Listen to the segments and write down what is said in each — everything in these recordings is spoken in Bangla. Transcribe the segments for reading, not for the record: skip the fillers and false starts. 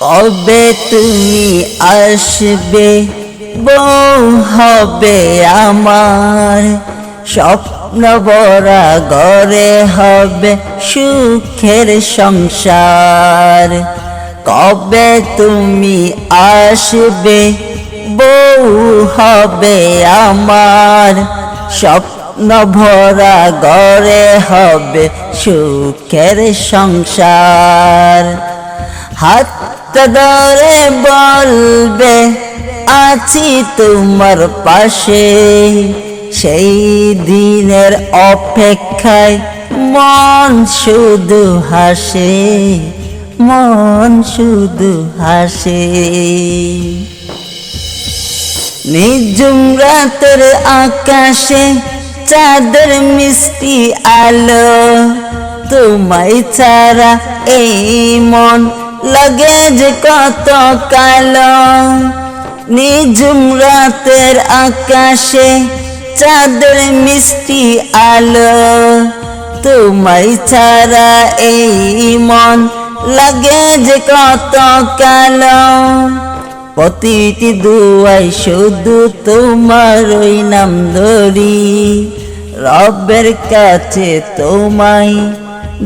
কবে তুমি আসবে, বউ হবে আমার। স্বপ্ন ভরা ঘরে হবে সুখের সংসার। কবে তুমি আসবে, বউ হবে আমার। স্বপ্ন ভরা ঘরে হবে সুখের সংসার। হাত ধরে বলবে আছি তোমার পাশে। সেই দিনের অপেক্ষায় মন শুধু হাসে, মন শুধু হাসে। নিঝুম রাতের আকাশে চাঁদের মিষ্টি আলো। তোমায় ছাড়া এই মন লাগে যে কত কালো। নিঝুম রাতের আকাশে চাঁদের মিষ্টি আলো। তোমায় ছাড়া এই মন লাগে যে কত কালো। প্রতিটি দুয়ায় শুধু তোমারই নাম ধরি। রবের কাছে তোমায়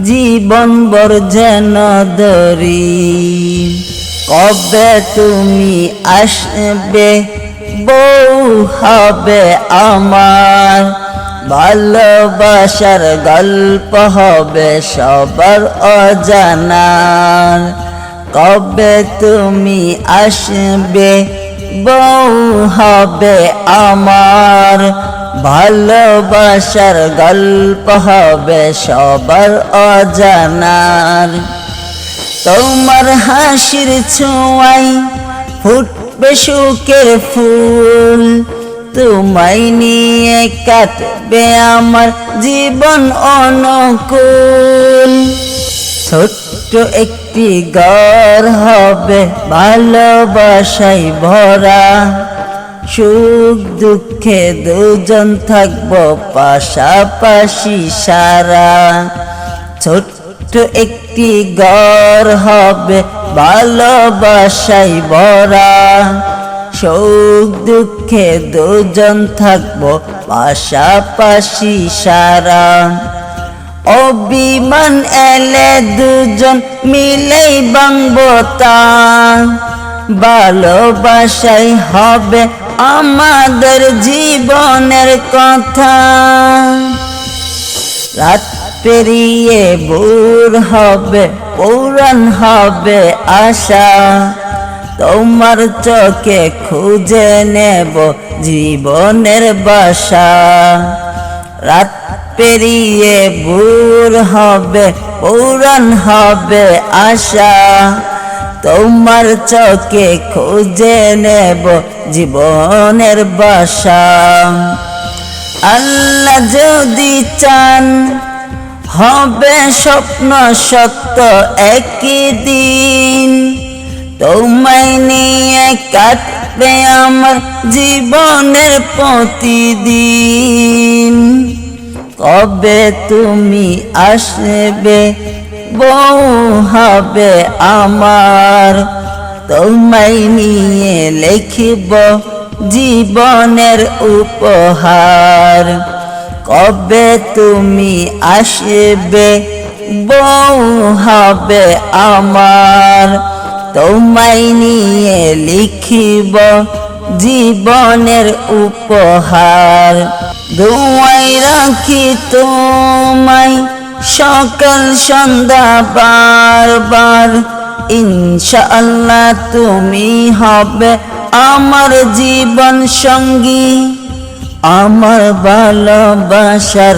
জীবন ভর যেন ধরি। কবে তুমি আসবে, বউ হবে আমার। ভালোবাসার গল্প হবে সবার অজানার। কবে তুমি আসবে, বউ হবে আমার। ভালোবাসার গল্প হবে সবার অজানার। তোমার হাসির ছোঁয়ায় ফুটবে সুখের ফুল। তোমায় নিয়ে কাটবে আমার জীবন অনুকূল। ছোট্ট একটি ঘর হবে ভালোবাসায় ভরা। সুখ দুঃখে দুজন থাকবো পাশাপাশি সারা। ছোট্ট একটি ঘর হবে ভালোবাসায় ভরা। সুখ দুঃখে দুজন থাকবো পাশাপাশি সারা। অভিমান এলে দুজন মিলেই ভাঙবো তা। ভালোবাসাই হবে আমাদের জীবনের কথা। রাত পেরিয়ে ভোর হবে, পুরাণ হবে আশা। তোমার চোখে খুঁজে নেব জীবনের বাসা। রাত পেরিয়ে ভোর হবে, পুরাণ হবে আশা। তোমার চোখে খুঁজে নেব জীবনের বাসা। আল্লাহ যদি চান হবে স্বপ্ন সত্য একদিন। তোমায় নিয়ে কাটবে আমার জীবনের প্রতিদিন। কবে তুমি আসবে, বউ হবে আমার। তোমায় নিয়ে লিখব জীবনের উপহার। কবে তুমি আসবে, বউ হবে আমার। তোমায় নিয়ে লিখিব জীবনের উপহার। দুয়ায় রাখি তোমায় সকাল সন্ধ্যা বারবার। ইনশাআল্লাহ তুমি হবে আমার জীবন সঙ্গী। আমার ভালোবাসার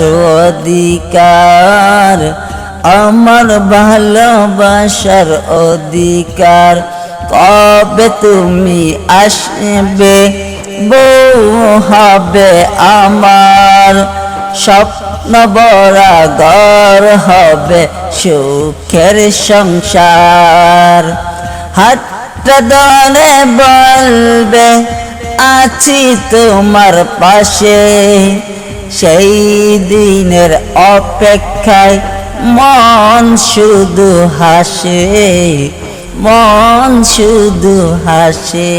অধিকার, আমার ভালোবাসার অধিকার। কবে তুমি আসবে, বউ হবে আমার। স্বপ্ন ভরা ঘর হবে সুখের সংসার। হাতটা ধরে বলবে আছি তোমার পাশে। সেই দিনের অপেক্ষায় মন শুধু হাসে, মন শুধু হাসে।